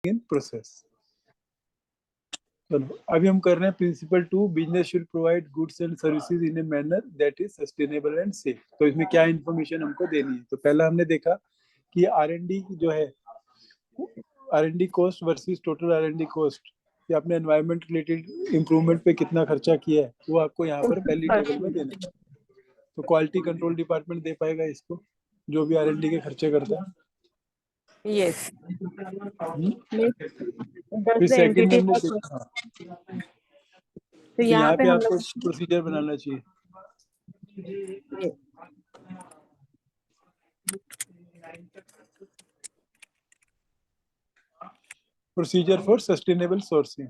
In process. चलो अभी हम कर रहे हैं principle 2, business should provide goods and services in a manner that is sustainable and safe. तो इसमें क्या इन्फॉर्मेशन हमको देनी है? तो पहला हमने देखा कि आर&डी जो है, आर&डी कॉस्ट वर्सेस टोटल आर&डी कॉस्ट, कि आपने एनवायरमेंट रिलेटेड इम्प्रूवमेंट पे कितना खर्चा किया है वो आपको यहाँ पर पहली टेबल में देना है। तो क्वालिटी कंट्रोल डिपार्टमेंट दे पाएगा इसको, जो भी आर&डी के खर्चे करता है। Yes. फिर सेकंड में हमने देखा, तो तो यहाँ पे हम आपको लोग प्रोसीजर बनाना चाहिए। Procedure for sustainable sourcing.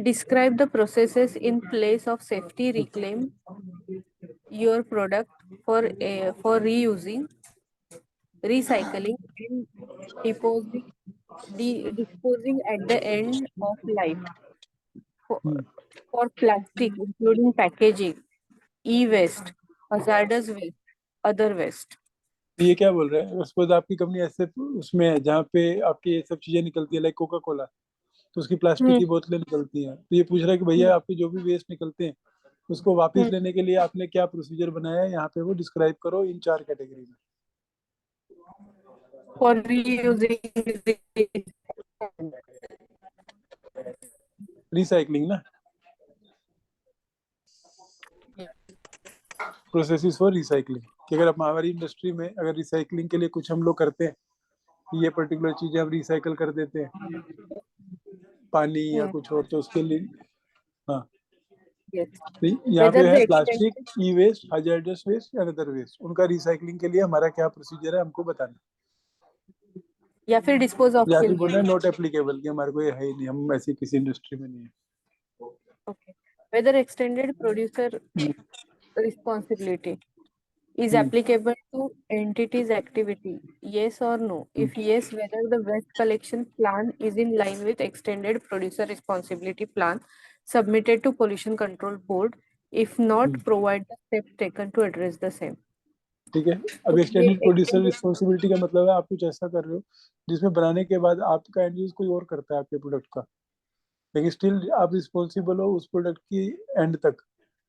describe the processes in place of safety reclaim your product for reusing, recycling and disposing at the end of life for, for plastic including packaging, e-waste, hazardous waste, other waste. ये क्या बोल रहे हैं? Suppose आपकी company ऐसे उसमें है जहाँ पे आपकी ये सब चीजें निकलती है, लाइक कोका कोला, तो उसकी प्लास्टिक की बोतलें निकलती हैं। तो ये पूछ रहा है कि भैया आपके जो भी वेस्ट निकलते हैं उसको वापस लेने के लिए आपने क्या प्रोसीजर बनाया है, यहाँ पे वो डिस्क्राइब करो इन 4 कैटेगरी में। For reusing, रिसाइकलिंग ना, प्रोसेसेस फॉर रिसाइकलिंग, कि अगर हमारी इंडस्ट्री में अगर रिसाइकलिंग के लिए कुछ हम लोग करते हैं, ये पर्टिकुलर चीजें हम रिसाइकल कर देते हैं, पानी या कुछ और, तो उसके लिए हाँ, तो यहाँ पे है plastic, e waste, hazardous waste and other waste, उनका रिसाइकलिंग के लिए हमारा क्या प्रोसीजर है हमको बताना, या फिर डिस्पोज ऑफ या के फिर बोलना लिए। नॉट एप्लीकेबल, कि हमारे को ये है ही नहीं, हम ऐसी किसी इंडस्ट्री में नहीं है। Okay. Whether extended producer responsibility is applicable to entity's activity, yes or no? If yes, whether the waste collection plan is in line with extended producer responsibility plan submitted to pollution control board. If not, provide the steps taken to address the same. ठीक है। अब extended producer responsibility का मतलब है आप कुछ ऐसा कर रहे हो जिसमें बनाने के बाद आपका एंड यूज कोई और करता है आपके प्रोडक्ट का, लेकिन स्टिल आप रिस्पॉन्सिबल हो उस प्रोडक्ट की एंड तक।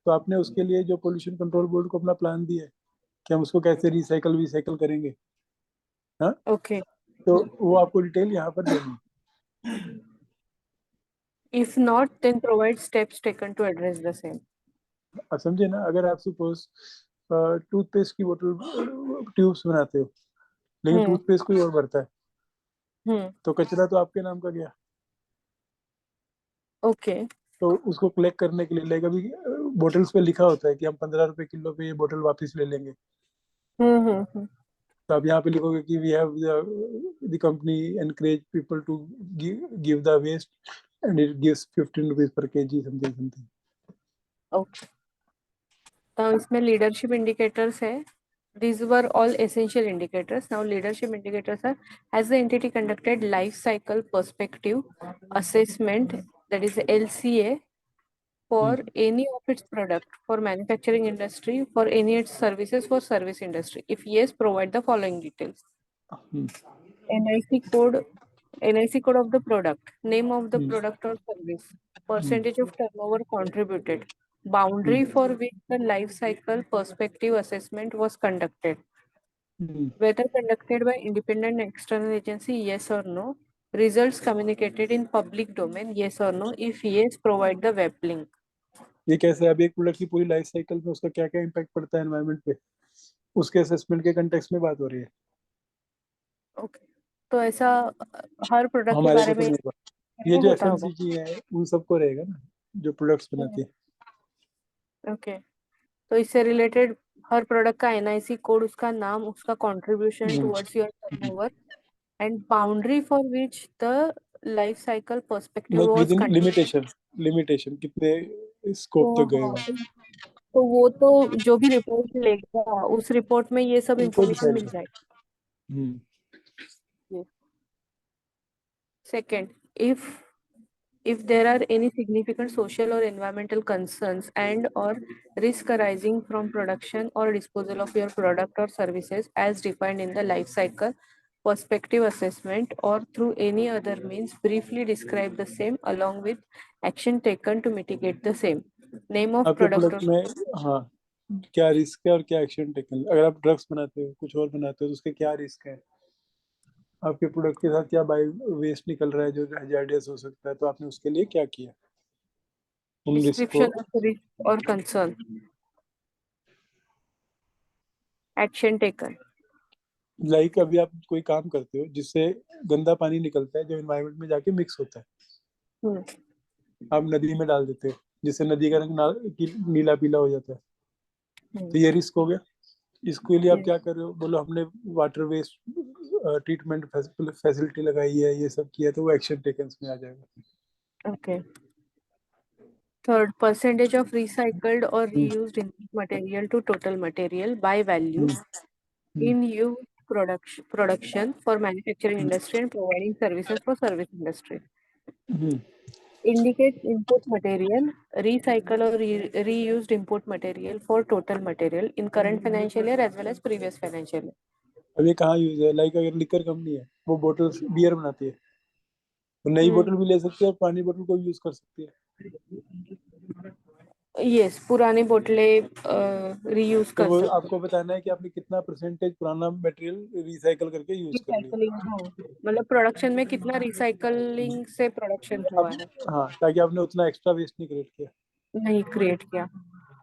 तो आपने उसके लिए जो पोल्यूशन कंट्रोल बोर्ड को अपना प्लान दिया है कि हम उसको कैसे रिसाइकल करेंगे, हाँ, Okay. तो वो आपको डिटेल यहाँ पर देनी है। If not, then provide steps taken to address the same. आप समझे ना? अगर आप सपोज टूथपेस्ट की बोतल ट्यूब्स बनाते हो, लेकिन टूथपेस्ट कोई और भरता है, तो कचरा तो आपके नाम का गया। ओके। तो उसको कलेक्ट करने के लिए, लाइक अभी बोटल्स पे लिखा होता है कि हम 15 रुपए किलो पे ये बोतल वापस ले लेंगे। तो आप यहाँ पे लिखोगे कि we have the company encourage people to give the waste and it gives 15 rupees per KG something. Okay. तो इसमें लीडरशिप इंडिकेटर्स है। These were all essential indicators. Now leadership indicators are: has the entity conducted life cycle perspective assessment, that is LCA, for any of its product for manufacturing industry, for any its services for service industry? If yes, provide the following details: NIC code of the product, name of the product or service, percentage of turnover contributed, boundary for which the life cycle perspective assessment was conducted, whether conducted by independent external agency, yes or no, results communicated in public domain, yes or no, if yes, provide the web link. ये कैसे है? अब एक product की पूरी life cycle में उसका क्या क्या इम्पैक्ट पड़ता है एनवायरनमेंट पे, उसके असेसमेंट के कंटेक्स्ट में बात हो रही है। ओके। तो ऐसा हर प्रोडक्ट के हमारे बारे को तो में नहीं पता। ये जो होता होगा। एफएमसीजी है उन सबको रहेगा ना, जो प्रोडक्ट्स बनाती है। ओके। तो इससे रिलेटेड हर प्रोडक्ट का एनआईसी कोड, उसका नाम, उसका contribution towards your turnover and boundary for which the life cycle perspective with was in conducted. Limitation कितने स्कोप तक गए तो वो तो जो भी रिपोर्ट लेगा उस रिपोर्ट में ये सब उनको इंफॉर्मेशन डिसाइड मिल जाएगी। कर। Second, if if there are any significant social or environmental concerns and or risk arising from production or disposal of your product or services as defined in the life cycle perspective assessment or through any other means, briefly describe the same along with action taken to mitigate the same. Name of आपके product or product में हाँ क्या risk है और क्या action taken, अगर आप drugs बनाते हो कुछ और बनाते हो तो उसके क्या रिस्क है, आपके प्रोडक्ट के साथ क्या बायो वेस्ट निकल रहा है जो हैजार्डियस हो सकता है, तो आपने उसके लिए क्या किया उन रिस्क को। description of risk or concern, action taken. Like अभी आप कोई काम करते हो जिससे गंदा पानी निकलता है जो एनवायरनमेंट में जाके मिक्स होता है, Hmm. आप नदी में डाल देते हो जिससे नदी का रंग नीला पीला हो जाता है, Hmm. तो ये रिस्क हो गया। इसके लिए आप Yes. क्या कर रहे हो, बोलो हमने वाटर वेस्ट ट्रीटमेंट फैसिलिटी लगाई है, ये सब किया, तो वो एक्शन टेकन में आ जाएगा। Okay. Third, percentage of recycled or hmm, reused input material to total material by value hmm, in use production for manufacturing industry and providing services for service industry. Hmm. Indicates input material, recycle or reused input material for total material in current financial year as well as previous financial year. अब ये कहाँ use है, like अगर liquor company है वो बोतल beer बनाती है, तो नई Hmm. बोतल भी ले सकती है और पुरानी बोतल को भी यूज कर सकती है, Yes, पुरानी बोतलें reuse तो कर वो सकते आपको बताना है कि आपने कितना परसेंटेज पुराना मटेरियल रिसाइकल करके यूज कर लिया। रिसाइकलिंग, हाँ, मतलब प्रोडक्शन में कितना रिसाइकलिंग से प्रोडक्शन हुआ आप है, हाँ, ताकि आपने उतना एक्स्ट्रा वेस्ट नहीं क्रिएट किया। नहीं क्रिएट किया.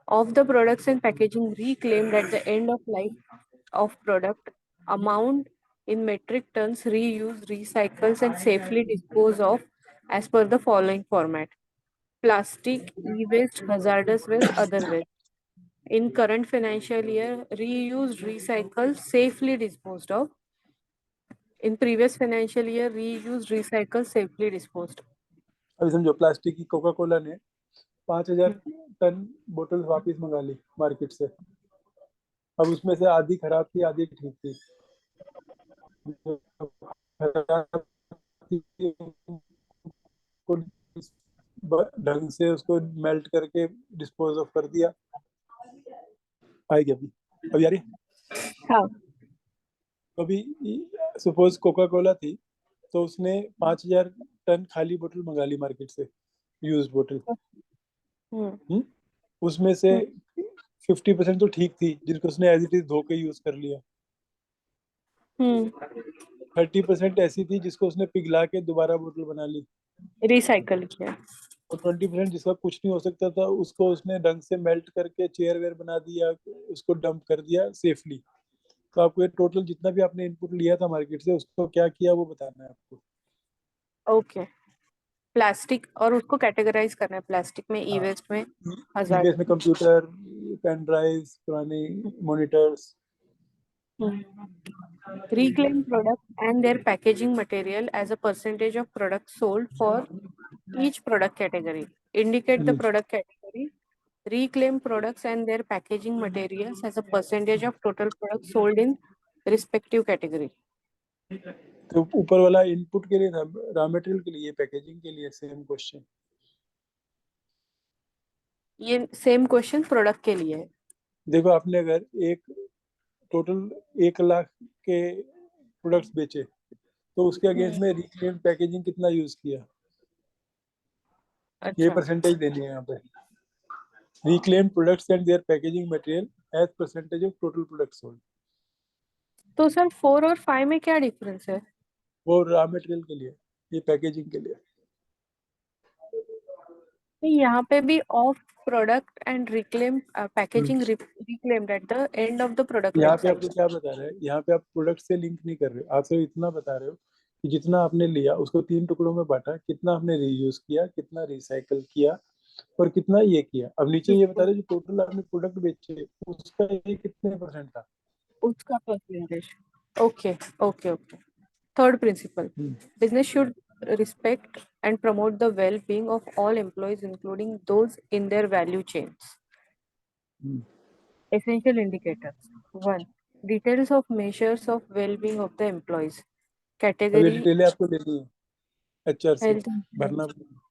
Of the products and packaging reclaimed at the end of life of product, amount in metric tons reuse, recycles and safely dispose of as per the following format: plastic, e-waste, hazardous waste, other waste. In current financial year, reused, recycled, safely disposed of. In previous financial year, reused, recycled, safely disposed. अभी समझो plastic की Coca Cola ने 5,000 ton बोतल वापस मंगा ली market से, अब उसमें से आधी खराब थी आधी ठीक थी, जो खराब थी उनको ढंग से उसको मेल्ट करके डिस्पोज ऑफ कर दिया। आएगी अभी आ रही है? हाँ. तो अभी सपोज कोका कोला थी तो उसने 5,000 टन खाली बोतल मंगा ली मार्केट से, यूज बोतल। हम्म. उसमें से हम्म. 50% तो ठीक थी जिनको उसने एज इट इज धो के यूज कर लिया, हम्म. 30% ऐसी थी जिसको उसने पिघला के दोबारा बोतल बना ली, रिसाइकल किया. और 20% जिसका कुछ नहीं हो सकता था उसको उसने ढंग से मेल्ट करके चेयर वेयर बना दिया, उसको डंप कर दिया सेफली। तो आपको ये टोटल जितना भी आपने इनपुट लिया था मार्केट से उसको क्या किया वो बताना है आपको। ओके. प्लास्टिक और उसको कैटेगराइज करना है, प्लास्टिक में, ई हाँ, वेस्ट में, ईबीएस हजार्ड. में कंप्यूटर, पेन ड्राइव, पुरानी monitors. Reclaim product and their packaging material as a percentage of product sold for each product category. Indicate the product category. Reclaim products and their packaging materials as a percentage of total products sold in respective category. तो ऊपर वाला input के लिए था, raw material के लिए, packaging के लिए सेम क्वेश्चन। ये सेम क्वेश्चन प्रोडक्ट के लिए है. देखो आपने अगर एक टोटल 1 लाख के प्रोडक्ट्स बेचे तो उसके अगेंस्ट में रिक्लेम पैकेजिंग कितना यूज किया, ये अच्छा, परसेंटेज देनी है यहाँ पे। Reclaim products and their packaging material as percentage of total product sold, तो सर 4 और 5 में क्या डिफरेंस है? वो रॉ मटेरियल के लिए, ये पैकेजिंग के लिए। यहाँ पे भी of product and reclaim packaging reclaimed at the end of the product यहाँ लाइफ पे आपको साइकिल. क्या बता रहा है, यहाँ पे आप प्रोडक्ट से लिंक नहीं कर रहे हो, आप सिर्फ इतना बता रहे हो कि जितना आपने लिया उसको 3 टुकड़ों में बांटा, कितना आपने रीयूज किया, कितना रिसाइकल किया और कितना ये किया। अब नीचे ये बता रहे हो जो टोटल आपने प्रोडक्ट बेचे उसका ये कितने परसेंट था। उसका percentage. Okay, okay, okay. Third principle, business should respect and promote the well-being of all employees, including those in their value chains. Essential indicators. 1. Details of measures of well-being of the employees. अब ये Category डिटेलें आपको लेनी है HR से, health भरना। insurance,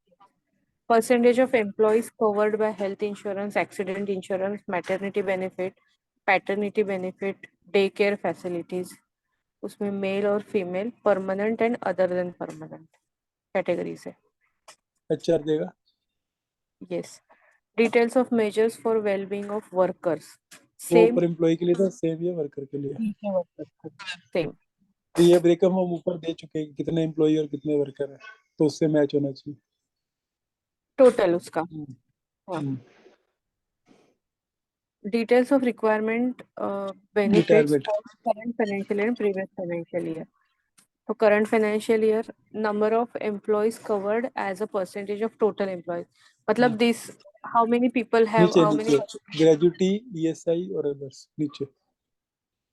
percentage of employees covered by health insurance, accident insurance, maternity benefit, paternity benefit, daycare facilities, उसमें mail और female, permanent and other than permanent categories है. HR देगा. Yes. Details of measures for wellbeing of workers. वो same. ऊपर employ के लिए था, same ये वर्कर के लिए. सेम. तो ये ब्रेकअप हम ऊपर दे चुके हैं कि कितने एम्प्लॉय और कितने वर्कर है, तो उससे मैच होना चाहिए. टोटल उसका. हम्म, हाँ. हम्म. Details of requirement benefits retirement. for current financial year and previous financial year. For current financial year, number of employees covered as a percentage of total employees. मतलब this, how many people have, नीचे how many? नीचे gratuity, ESI और others नीचे.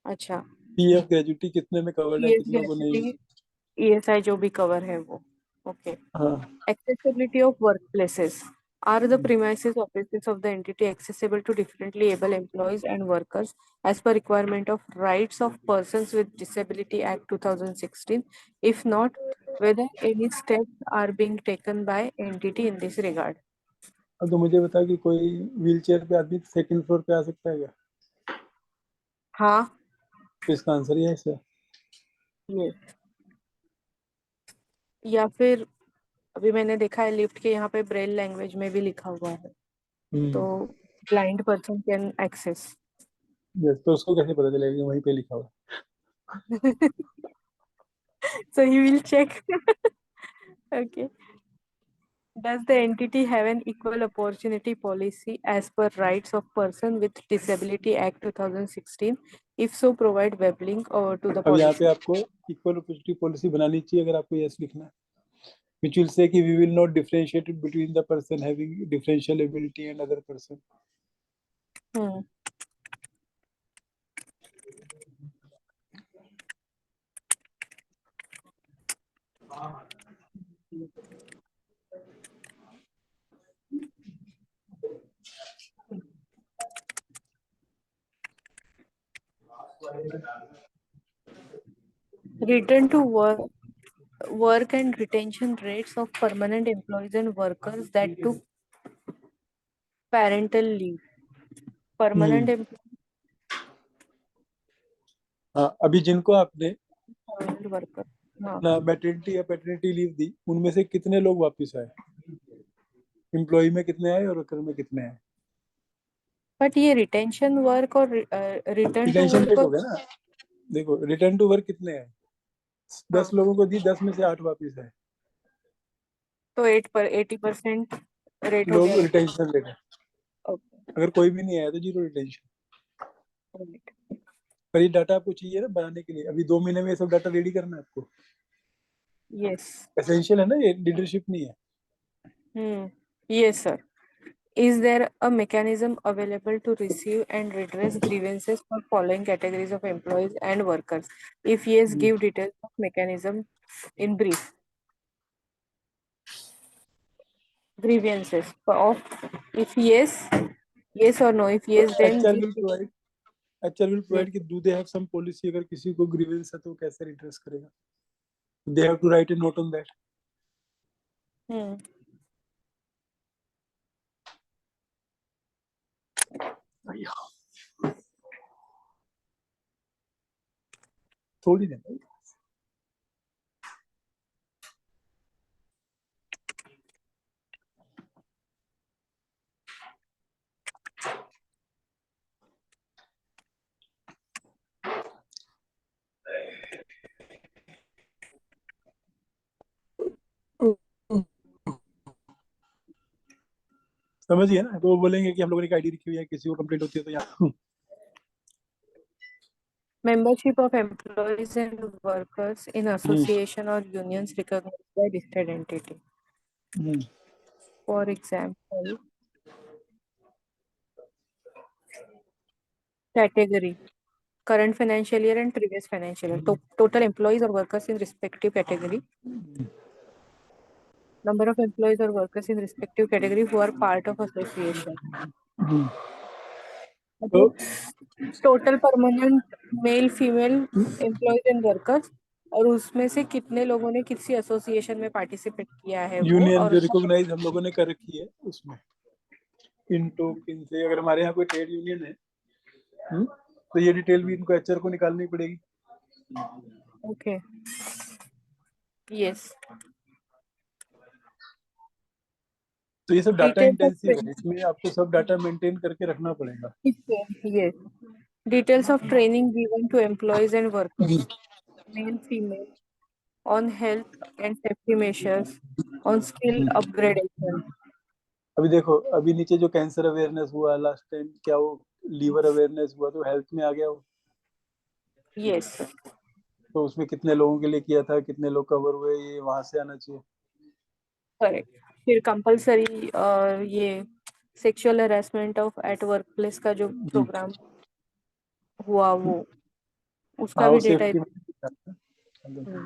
अच्छा. PF gratuity कितने में covered है, PF कितनों को नहीं. gratuity, ESI जो भी cover है वो. Okay. हाँ. Accessibility of workplaces. Are the premises offices of the entity accessible to differently able employees and workers as per requirement of Rights of Persons with Disability Act 2016? If not, whether any steps are being taken by entity in this regard? अब तो मुझे बता कि कोई wheel chair पे आदमी second floor पे आ सकता है क्या? हाँ. तो इसका आंसर ये है सर. Yes. या फिर अभी मैंने देखा है लिफ्ट के यहाँ पे ब्रेल लैंग्वेज में भी लिखा हुआ है, तो blind person can access. Yes, तो उसको कैसे पता चलेगा कि वहीं पे लिखा हुआ है? So he will check. Okay. Does the entity have an equal opportunity policy as per Rights of Person with Disability Act 2016? If so, provide web link or to the अब यहाँ पे policy. आपको इक्वल अपॉर्चुनिटी पॉलिसी बनानी चाहिए अगर आपको yes लिखना है. Which will say कि we will not differentiate between the person having differential ability and other person. Hmm. Return to work and retention rates of permanent employees and workers that took parental leave. Permanent हाँ, अभी जिनको आपने employee worker. हाँ. ना maternity या paternity leave दी, उनमें से कितने लोग वापस आए? एम्प्लॉय में कितने आए और वर्कर में कितने आए? बट ये रिटेंशन वर्क और return to retention work rate हो गया ना. देखो रिटर्न टू वर्क कितने आए? 10 लोगों को दी, 10 में से 8 वापस आए. तो 80% रेट हो लोग गया. रिटेंशन रेट है. Okay. अगर कोई भी नहीं आया तो जीरो रिटेंशन. Right. पर ये डाटा आपको चाहिए ना बनाने के लिए. अभी 2 महीने में ये सब डाटा रेडी करना है आपको. Yes. एसेंशियल है ना, ये लीडरशिप नहीं है. Yes, sir. Is there a mechanism available to receive and redress grievances for following categories of employees and workers? If yes, give details of mechanism in brief. Grievances of, if yes or no. If yes, then HR give will provide HR will yes. provide कि do they have some policy, अगर किसी को grievance है तो वो कैसे redress करेगा. They have to write a note on that. थोड़ी देर. समझिए ना, तो वो बोलेंगे कि हम लोगों ने एक आईडी रखी हुई है, किसी को कंप्लेंट होती है तो यहाँ. Membership of employees and workers in association or unions recognized by listed entity. For example, category, current financial year and previous financial year. Total employees or workers in respective category. Number of employees or workers in respective category who are part of association. तो Total permanent male, female employees and workers. और उसमें से कितने लोगों ने किसी association में participate किया है वो, यूनियन और जो रिकॉग्नाइज हम लोगों ने कर रखी है उसमें इनटू किन से, अगर हमारे यहाँ कोई ट्रेड यूनियन है, तो ये डिटेल भी इनको एचआर को निकालनी पड़ेगी। Okay, yes. तो ये सब डाटा डिटेल्स ऑफ इंटेंसिव है, इसमें आपको सब डाटा मेंटेन करके रखना पड़ेगा। yes, details of training given to employees and workers, male, female, on health and safety measures, on skill upgradation. अभी देखो, अभी नीचे जो कैंसर अवेयरनेस हुआ लास्ट टाइम, क्या वो लीवर अवेयरनेस हुआ, तो हेल्थ में आ गया वो। Yes, तो उसमें कितने लोगों के लिए किया था, कितने लोग कवर हुए, ये वहां से आना चाहिए। करेक्ट। फिर कंपलसरी ये sexual harassment of at workplace का जो प्रोग्राम हुआ वो, उसका हाँ, वो भी डेटा। सेफ्टी में।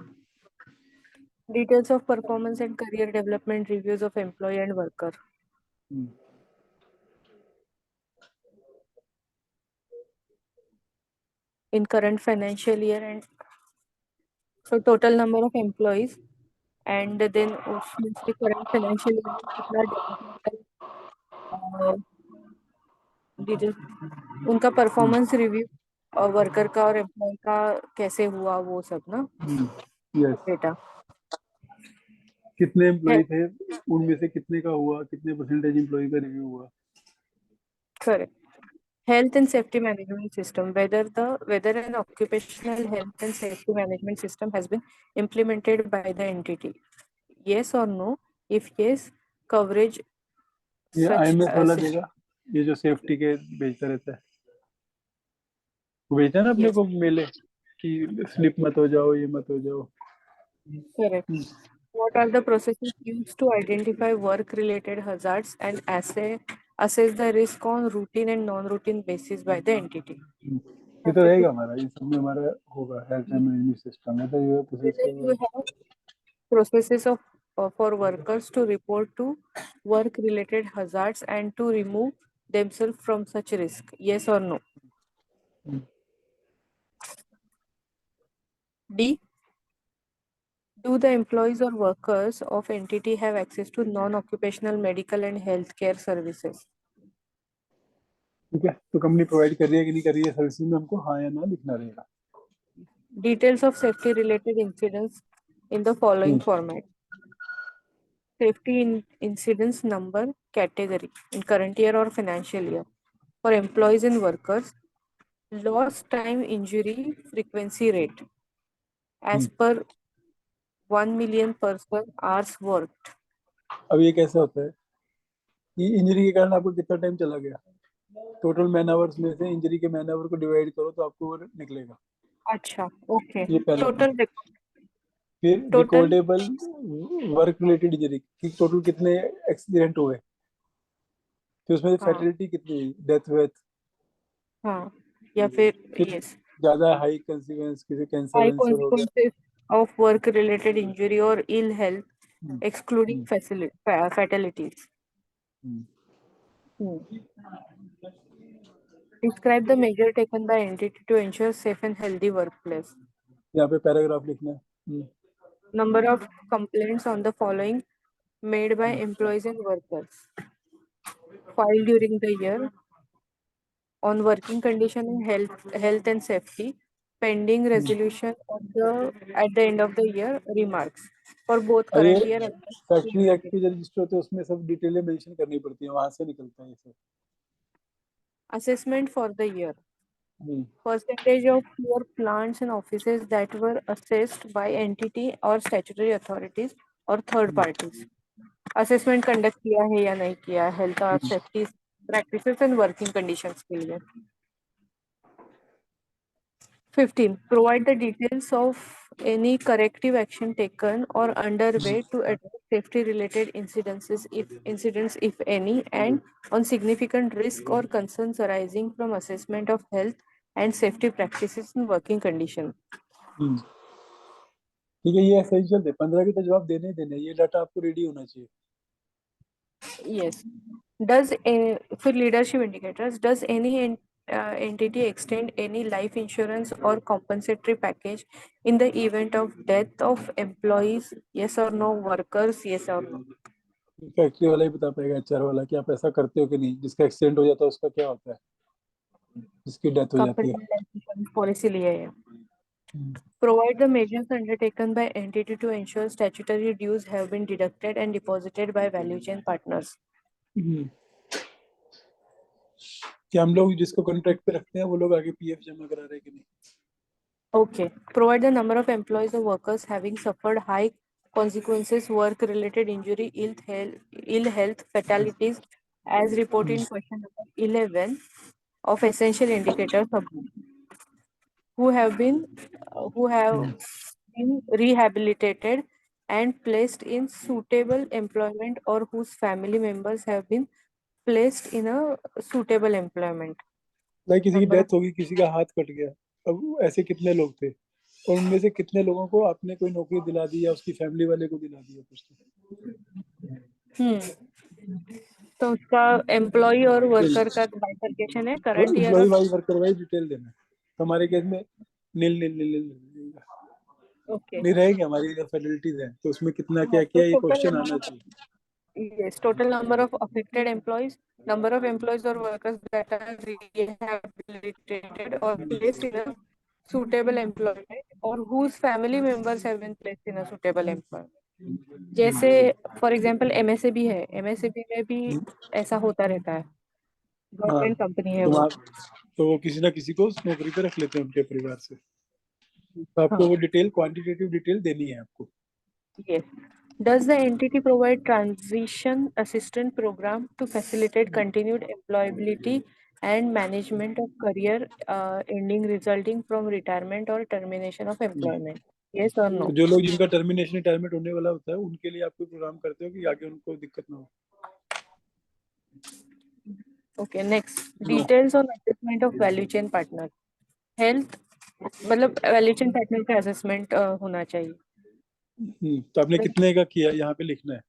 Details of performance and career development reviews of employee and worker in current financial year, and so total number of employees, and then उसमें से current financial year में कितना developmental details, उनका परफॉर्मेंस रिव्यू और worker का और employ का कैसे हुआ वो सब ना यस, डेटा कितने है। एम्प्लॉय थे, उनमें से कितने का हुआ, कितने परसेंटेज एम्प्लॉय का रिव्यू हुआ। Correct. Health and safety management system, whether an occupational health and safety management system has been implemented by the entity, yes or no? If yes, coverage ये such आईएमएस वाला as देगा, ये जो safety के भेजता रहता है, वो भेजता है ना अपने yes, को मेले कि स्लिप मत हो जाओ, ये मत हो जाओ। correct. What are the processes used to identify work-related hazards and assess the risk on routine and non-routine basis by the entity? ये तो रहेगा हमारा, ये सब में हमारा होगा हेल्थ एंड मैनेजमेंट सिस्टम है, तो ये प्रोसेस Whether you होगा। have processes of for workers to report to work-related hazards and to remove themselves from such risk, yes or no? D. Do the employees or workers of entity have access to non-occupational medical and healthcare services? ठीक है, तो company provide कर रही है कि नहीं कर रही है सर्विसेज में, हमको हाँ या ना लिखना रहेगा। Details of safety related incidents in the following format. Safety incidents number category in current year or financial year. For employees and workers, lost time injury frequency rate as per 1 million person hours worked. अब ये कैसे होता है कि injury के कारण आपको कितना टाइम चला गया, टोटल मैन आवर्स में से इंजरी के मैन आवर को डिवाइड करो तो आपको वो निकलेगा। अच्छा, ओके। ये पहला था। टोटल फिर total recordable work related injury की टोटल कितने एक्सीडेंट हुए, फिर उसमें हाँ फैटिलिटी कितनी हुई, डेथ वेथ, हाँ, या फिर फिर यस, ज्यादा हाई कंसिक्वेंस, किसी कैंसर हाई वैंसर हो गया। consequences of work related injury or ill health hmm, excluding hmm, fatalities. Hmm. Describe the measure taken by entity to ensure safe and healthy workplace. यहाँ पे पैराग्राफ लिखना है। Number of complaints on the following made by employees and workers filed during the year on working condition and health and safety pending resolution of the at the end of the year remarks for both और ये current year and factory act के जो register होते हैं उसमें सब डिटेलें mention करनी पड़ती है, वहां से निकलता है ये सब। assessment for the year. Hmm, Percentage of pure plants and offices that were assessed by entity or statutory authorities or third parties. Assessment conduct किया है या नहीं किया, health और safety practices and working conditions के लिए. 15. Provide the details of any corrective action taken or underway to address safety related incidents if any, and on significant risk or concerns arising from assessment of health and safety practices and working condition. हम्म। ठीक है, ये essential थे 15 के, तो जवाब देने ही देने, ये डाटा आपको रेडी होना चाहिए। Yes. For leadership indicators, does any entity extend any life insurance or compensatory package in the event of death of employees? Yes or no? Workers? Yes or no? Factory वाला ही बता पाएगा, HR वाला, कि आप ऐसा करते हो कि नहीं। जिसका एक्सीडेंट हो जाता है उसका क्या होता है, जिसकी डेथ हो जाती है। कंपनी लाइफ इंश्योरेंस पॉलिसी लिए है। Provide the measures undertaken by entity to ensure statutory dues have been deducted and deposited by value chain partners. हम्म, कि हम लोग जिसको कॉन्ट्रैक्ट पे रखते हैं वो लोग आगे पीएफ जमा करा रहे हैं कि नहीं। Okay. Provide the number of employees or workers having suffered high consequences, work-related injury, ill health, fatalities, as reported in question number 11 of essential indicators of who have been rehabilitated and placed in suitable employment, or whose family members have been placed in a suitable employment. Like किसी की Number of death होगी, किसी का हाथ cut गया, अब ऐसे कितने लोग थे और उनमें से कितने लोगों को आपने कोई नौकरी दिला दी या उसकी फैमिली वाले को दिला दी है कुछ तो उसका एम्प्लॉय और वर्कर का बाइफरकेशन है तो करंट ईयर एम्प्लॉय और वाइज वर्कर वाइज डिटेल देना है। तो हमारे केस में नील नील नील नील नील ओके। नहीं रहेगी, हमारी फैसिलिटीज है तो उसमें कितना हाँ, क्या तो किया ये टोटल क्वेश्चन नंबर आना ऑफ चाहिए। yes, total number of affected employees, number of employees or workers that are rehabilitated or placed in a suitable employment, or whose family members have been placed in a suitable employment. जैसे for example एमएसएबी है, एमएसएबी में भी ऐसा होता रहता है, हाँ government company है तो वो। वहाँ तो वो किसी ना किसी को उस नौकरी पे रख लेते हैं उनके परिवार से। तो आपको हाँ, वो डिटेल, क्वांटिटेटिव डिटेल देनी है आपको। yes. Does the entity provide transition assistance program to facilitate continued employability and management of career ending resulting from retirement or termination of employment? Yes or तो no? जो लोग जिनका टर्मिनेशन रिटायरमेंट होने वाला होता है उनके लिए आप कोई प्रोग्राम करते हो कि आगे उनको दिक्कत ना हो। Okay, next. No. Details on assessment of value chain partner. Health मतलब वैल्यू चेन पार्टनर का असेसमेंट होना चाहिए। तो आपने कितने का किया यहाँ पे लिखना है।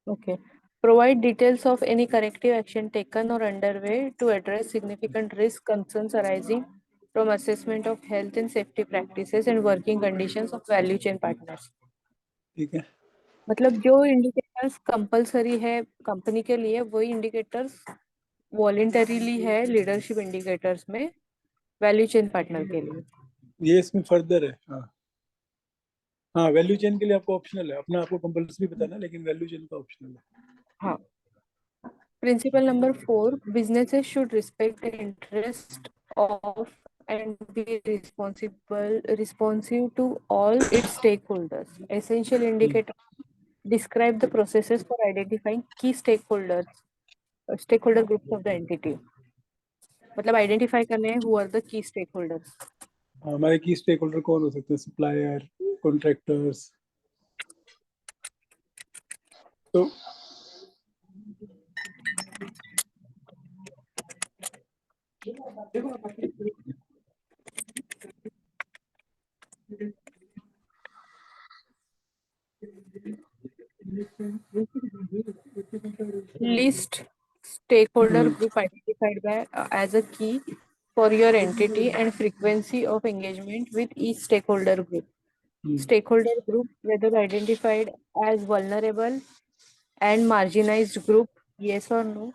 Okay. Provide details of any corrective action taken or underway to address significant risk concerns arising from assessment of health and safety practices and working conditions of value chain partners. ठीक है। मतलब जो इंडिकेटर्स कंपलसरी है company के लिए, वही indicators voluntarily है leadership indicators में वैल्यू चेन पार्टनर के लिए। ये इसमें फर्दर है। हाँ हाँ, वैल्यू चेन के लिए आपको ऑप्शनल है, अपना आपको कंपल्सरी बताना है, लेकिन वैल्यू चेन का ऑप्शनल है। हाँ। Principle number 4, businesses should respect the interest of and be responsive to all its stakeholders. Essential indicator describe the processes for identifying key stakeholders, stakeholder groups of the entity. मतलब identify करने हैं who are the key stakeholders. हमारे की stake holder कौन हो सकते हैं, supplier, contractors. तो List stakeholder group identified by as a key for your entity and frequency of engagement with each stakeholder group. Stakeholder group, whether identified as vulnerable and marginalized group, yes or no?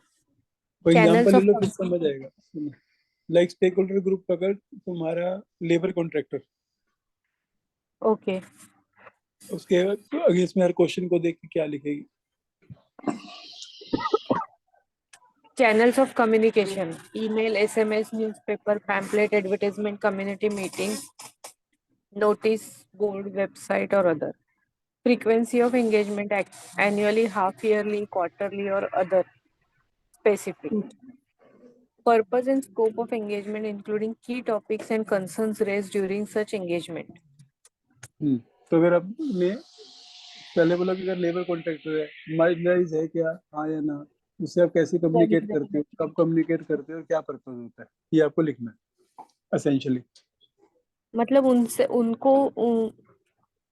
कोई Channels example ले of लो फिर समझ आएगा। Like stake holder group, अगर तुम्हारा labour contractor, okay. उसके against में हर question को देख के क्या लिखेगी। Channels of communication: email, SMS, newspaper, pamphlet, advertisement, community meeting, notice board, website, or other. Frequency of engagement: annually, half yearly, quarterly, or other specific. Purpose and scope of engagement, including key topics and concerns raised during such engagement. तो अगर आपने पहले बोला कि अगर labour contractor है, marginalise है क्या, हाँ या ना, उससे आप कैसे कम्युनिकेट करते हो, कब कम्युनिकेट करते हो, क्या पर्पज होता है, ये आपको लिखना है एसेंशियली। मतलब उनसे उनको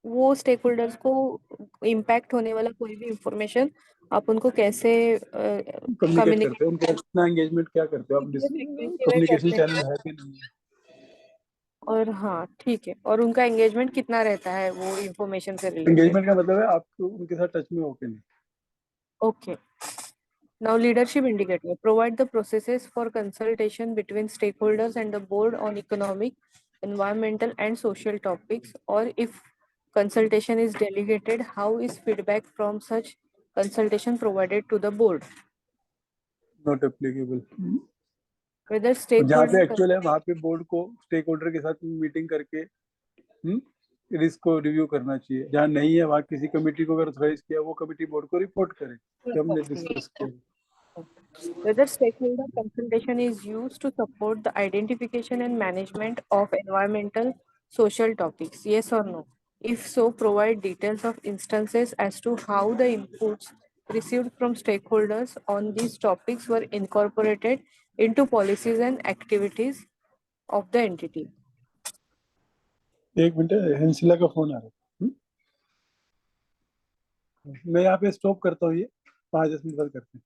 वो स्टेक होल्डर्स को इम्पैक्ट होने वाला कोई भी इंफॉर्मेशन आप उनको कैसे कम्युनिकेट कम्युनिकेट करते हो, उनके साथ कितना एंगेजमेंट क्या करते हो आप, कम्युनिकेशन करते चैनल हैं, है कि नहीं है? और हाँ ठीक है, और उनका एंगेजमेंट कितना रहता है वो इंफॉर्मेशन से रिलेटेड। एंगेजमेंट का मतलब है आप उनके साथ टच में हो के नहीं। Okay, now leadership indicator provide the processes for consultation between stakeholders and the board on economic, environmental and social topics, or if consultation is delegated, how is feedback from such consultation provided to the board? Not applicable. Whether और जहाँ पे stakeholder actual है वहाँ पे board को stake holder के साथ meeting करके रिस्क को रिव्यू करना चाहिए। जहाँ नहीं है वहाँ किसी कमेटी को अगर ऑथराइज किया, वो कमेटी बोर्ड को रिपोर्ट करे कि हमने डिस्कस किया। whether stakeholder consultation is used to support the identification and management of environmental social topics, yes or no? If so, provide details of instances as to how the inputs received from stakeholders on these topics were incorporated into policies and activities of the entity. एक minute, हंसिला का phone आ रहा है। मैं यहाँ पे stop करता हूँ, ये 5-10 मिनट बाद करते हैं।